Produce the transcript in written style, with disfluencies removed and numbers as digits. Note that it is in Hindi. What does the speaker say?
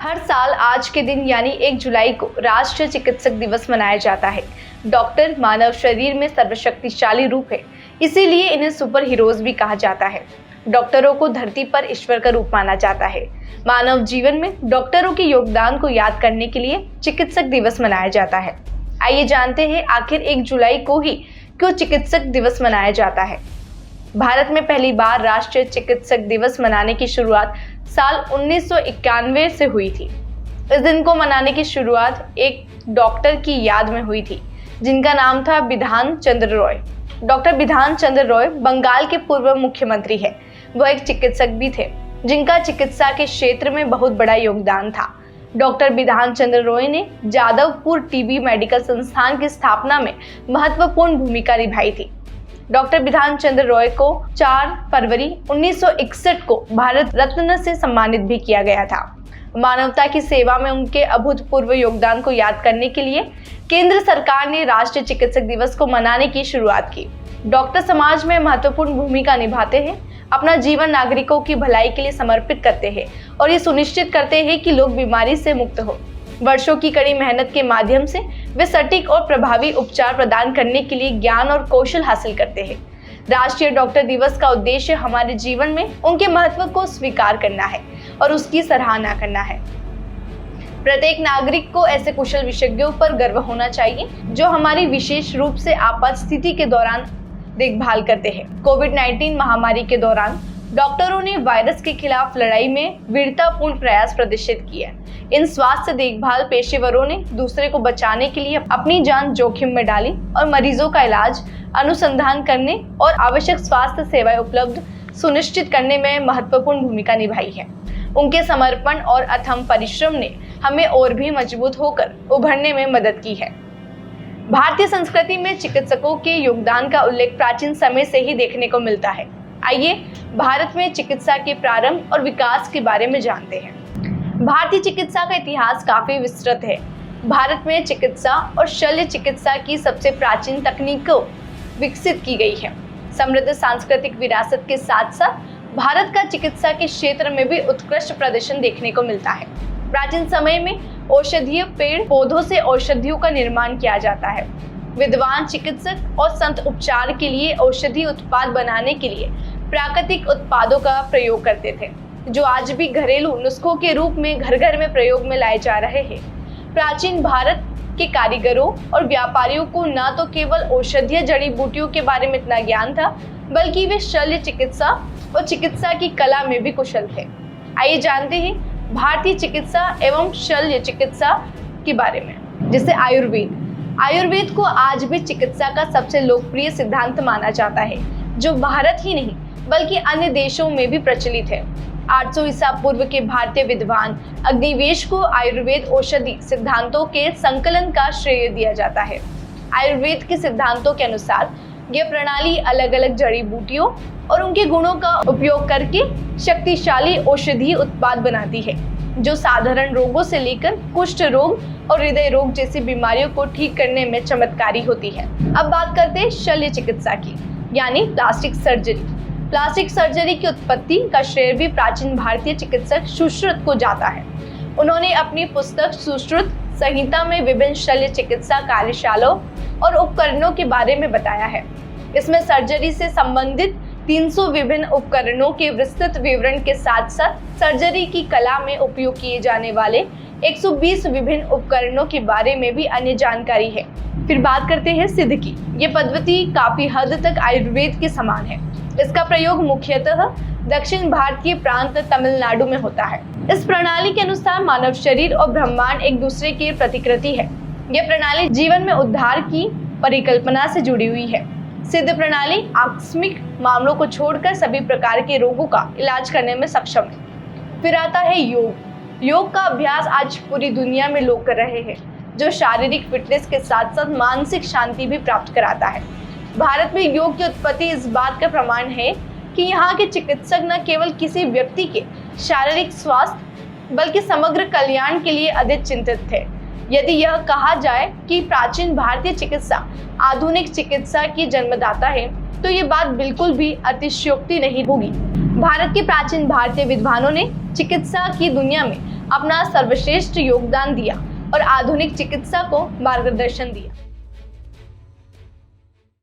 हर साल आज के दिन यानी 1 जुलाई को राष्ट्रीय चिकित्सक दिवस मनाया जाता है। डॉक्टर मानव शरीर में सर्वशक्तिशाली रूप है, इसीलिए इन्हें सुपर हीरोज भी कहा जाता है। डॉक्टरों को धरती पर ईश्वर का रूप माना जाता है। मानव जीवन में डॉक्टरों के योगदान को याद करने के लिए चिकित्सक दिवस मनाया जाता है। आइए जानते हैं आखिर 1 जुलाई को ही क्यों चिकित्सक दिवस मनाया जाता है। भारत में पहली बार राष्ट्रीय चिकित्सक दिवस मनाने की शुरुआत साल 1991 से हुई थी। इस दिन को मनाने की शुरुआत एक डॉक्टर की याद में हुई थी, जिनका नाम था बिधान चंद्र रॉय। डॉक्टर बिधान चंद्र रॉय बंगाल के पूर्व मुख्यमंत्री है। वह एक चिकित्सक भी थे, जिनका चिकित्सा के क्षेत्र में बहुत बड़ा योगदान था। डॉक्टर बिधान चंद्र रॉय ने जादवपुर टीबी मेडिकल संस्थान की स्थापना में महत्वपूर्ण भूमिका निभाई थी। डॉक्टर बिधान चंद्र रॉय को 4 फरवरी 1961 को भारत रत्न से सम्मानित भी किया गया था। मानवता की सेवा में उनके अभूतपूर्व योगदान को याद करने के लिए केंद्र सरकार ने राष्ट्रीय चिकित्सक दिवस को मनाने की शुरुआत की। डॉक्टर समाज में महत्वपूर्ण भूमिका निभाते हैं, अपना जीवन नागरिकों की भलाई के लिए समर्पित करते हैं और ये सुनिश्चित करते हैं कि लोग बीमारी से मुक्त हो। वर्षों की कड़ी मेहनत के माध्यम से वे सटीक और प्रभावी उपचार प्रदान करने के लिए ज्ञान और कौशल हासिल करते हैं। राष्ट्रीय डॉक्टर दिवस का उद्देश्य हमारे जीवन में उनके महत्व को स्वीकार करना है और उसकी सराहना करना है। प्रत्येक नागरिक को ऐसे कुशल विशेषज्ञों पर गर्व होना चाहिए जो हमारी विशेष रूप से आपात स्थिति के दौरान देखभाल करते हैं। कोविड-19 महामारी के दौरान डॉक्टरों ने वायरस के खिलाफ लड़ाई में वीरतापूर्ण प्रयास प्रदर्शित किए। इन स्वास्थ्य देखभाल पेशेवरों ने दूसरे को बचाने के लिए अपनी जान जोखिम में डाली और मरीजों का इलाज, अनुसंधान करने और आवश्यक स्वास्थ्य सेवाएं उपलब्ध सुनिश्चित करने में महत्वपूर्ण भूमिका निभाई है। उनके समर्पण और अथक परिश्रम ने हमें और भी मजबूत होकर उभरने में मदद की है। भारतीय संस्कृति में चिकित्सकों के योगदान का उल्लेख प्राचीन समय से ही देखने को मिलता है। आइए भारत में चिकित्सा के प्रारंभ और विकास के बारे में जानते हैं। भारतीय चिकित्सा का इतिहास काफी विस्तृत है। भारत में चिकित्सा और शल्य चिकित्सा की सबसे प्राचीन तकनीकों विकसित की गई है। समृद्ध सांस्कृतिक विरासत के साथ साथ भारत का चिकित्सा के क्षेत्र में भी उत्कृष्ट प्रदर्शन देखने को मिलता है। प्राचीन समय में औषधीय पेड़ पौधों से औषधियों का निर्माण किया जाता है। विद्वान चिकित्सक और संत उपचार के लिए औषधि उत्पाद बनाने के लिए प्राकृतिक उत्पादों का प्रयोग करते थे, जो आज भी घरेलू नुस्खों के रूप में घर घर में प्रयोग में लाए जा रहे हैं। प्राचीन भारत के कारीगरों और व्यापारियों को न तो केवल औषधीय जड़ी बूटियों के बारे में इतना ज्ञान था, बल्कि वे शल्य चिकित्सा और चिकित्सा की कला में भी कुशल थे। आइए जानते हैं भारतीय चिकित्सा एवं शल्य चिकित्सा के बारे में। जैसे आयुर्वेद को आज भी चिकित्सा का सबसे लोकप्रिय सिद्धांत माना जाता है, जो भारत ही नहीं बल्कि अन्य देशों में भी प्रचलित है। 800 ईसा पूर्व के भारतीय विद्वान अग्निवेश को आयुर्वेद औषधि सिद्धांतों के संकलन का श्रेय दिया जाता है। आयुर्वेद के सिद्धांतों के अनुसार यह प्रणाली अलग अलग जड़ी बूटियों और उनके गुणों का उपयोग करके शक्तिशाली औषधीय उत्पाद बनाती है, जो साधारण रोगों से लेकर कुष्ठ रोग और हृदय रोग जैसी बीमारियों को ठीक करने में चमत्कारी होती है। अब बात करते हैं शल्य चिकित्सा की, यानी प्लास्टिक सर्जरी। प्लास्टिक सर्जरी की उत्पत्ति का श्रेय भी प्राचीन भारतीय चिकित्सक सुश्रुत को जाता है। उन्होंने अपनी पुस्तक सुश्रुत संहिता में विभिन्न शल्य चिकित्सा कार्यशालाओं और उपकरणों के बारे में बताया है। इसमें सर्जरी से संबंधित 300 विभिन्न उपकरणों के विस्तृत विवरण के साथ साथ सर्जरी की कला में उपयोग किए जाने वाले 120 विभिन्न उपकरणों के बारे में भी अन्य जानकारी है। फिर बात करते हैं सिद्ध की। ये पद्धति काफी हद तक आयुर्वेद के समान है। इसका प्रयोग मुख्यतः दक्षिण भारतीय प्रांत तमिलनाडु में होता है। इस प्रणाली के अनुसार मानव शरीर और ब्रह्मांड एक दूसरे की प्रतिकृति है। यह प्रणाली जीवन में उद्धार की परिकल्पना से जुड़ी हुई है। सिद्ध प्रणाली आकस्मिक मामलों को छोड़कर सभी प्रकार के रोगों का इलाज करने में सक्षम है। फिर आता है योग। योग का अभ्यास आज पूरी दुनिया में लोग कर रहे हैं, जो शारीरिक फिटनेस के साथ साथ मानसिक शांति भी प्राप्त कराता है। भारत में योग की उत्पत्ति इस बात का प्रमाण है कि यहाँ के चिकित्सक न केवल किसी व्यक्ति के शारीरिक स्वास्थ्य बल्कि समग्र कल्याण के लिए अधिक चिंतित थे। यदि यह कहा जाए कि प्राचीन भारतीय चिकित्सा आधुनिक चिकित्सा की जन्मदाता है, तो ये बात बिल्कुल भी अतिशयोक्ति नहीं होगी। भारत के प्राचीन भारतीय विद्वानों ने चिकित्सा की दुनिया में अपना सर्वश्रेष्ठ योगदान दिया और आधुनिक चिकित्सा को मार्गदर्शन दिया।